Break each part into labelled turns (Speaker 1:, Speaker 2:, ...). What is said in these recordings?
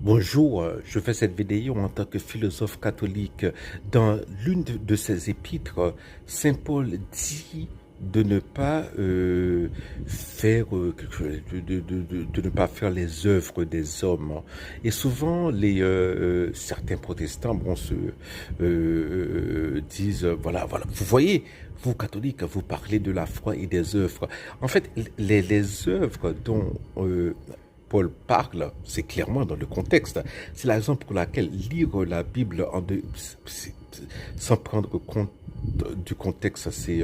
Speaker 1: Bonjour, je fais cette vidéo en tant que philosophe catholique. Dans l'une de ses épîtres, Saint Paul dit de ne pas faire de ne pas faire les œuvres des hommes. Et souvent, certains protestants disent voilà, vous voyez. Vous, catholiques, vous parlez de la foi et des œuvres. En fait, les œuvres dont Paul parle, c'est clairement dans le contexte. C'est la raison pour laquelle lire la Bible sans prendre compte du contexte, ça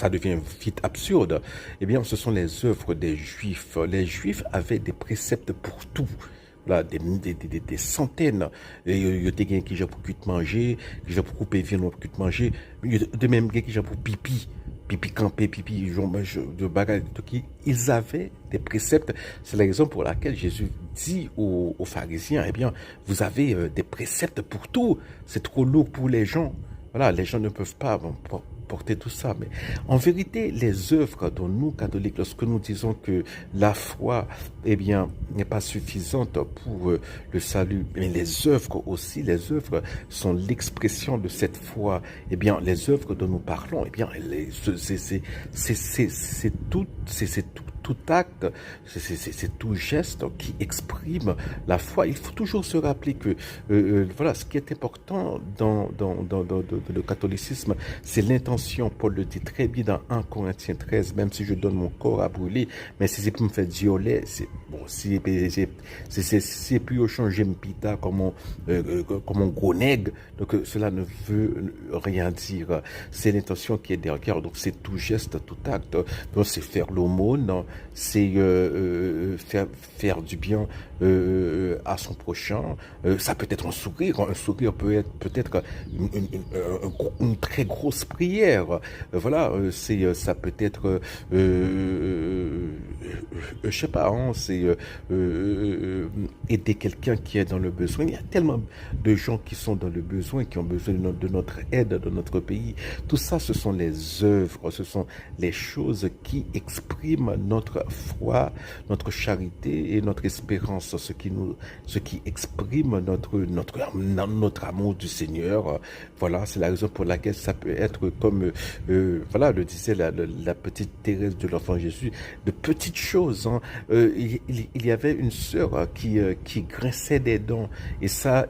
Speaker 1: devient vite absurde. Eh bien, ce sont les œuvres des Juifs. Les Juifs avaient des préceptes pour tout. Là, des centaines. Et il y a des gens qui j'ai pour manger, qui j'ai pour couper viande pour manger. Il y a de même gens qui j'ai pour pipi campé, pipi, de bagages, ils avaient des préceptes. C'est la raison pour laquelle Jésus dit aux pharisiens, eh bien, vous avez des préceptes pour tout. C'est trop lourd pour les gens. Voilà, les gens ne peuvent pas porter tout ça. Mais en vérité, les œuvres dont nous, catholiques, lorsque nous disons que la foi, eh bien, n'est pas suffisante pour le salut, mais les œuvres aussi, les œuvres sont l'expression de cette foi. Eh bien, les œuvres dont nous parlons, eh bien, c'est tout acte, c'est tout geste qui exprime la foi. Il faut toujours se rappeler que voilà, ce qui est important dans le catholicisme, c'est l'intention. Paul le dit très bien dans 1 Corinthiens 13, même si je donne mon corps à brûler, mais si c'est pour me faire violer, c'est bon, si c'est plus changer pita comme un gros nègre, donc cela ne veut rien dire. C'est l'intention qui est derrière, donc c'est tout geste, tout acte. Donc c'est faire l'aumône, c'est faire du bien à son prochain. Ça peut être un sourire. Un sourire peut être peut-être une très grosse prière. Voilà, ça peut être, je sais pas, hein, c'est aider quelqu'un qui est dans le besoin. Il y a tellement de gens qui sont dans le besoin, qui ont besoin de notre aide dans notre pays. Tout ça, ce sont les œuvres, ce sont les choses qui expriment notre foi, notre charité et notre espérance, ce qui exprime notre amour du Seigneur. Voilà, c'est la raison pour laquelle ça peut être comme, voilà, le disait la petite Thérèse de l'Enfant Jésus, de petites choses. Hein. Il y avait une sœur qui grinçait des dents et ça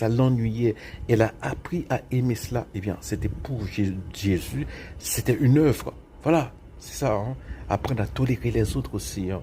Speaker 1: l'ennuyait. Elle a appris à aimer cela. Eh bien, c'était pour Jésus, c'était une œuvre. Voilà, c'est ça. Hein. Apprendre à tolérer les autres aussi. Hein.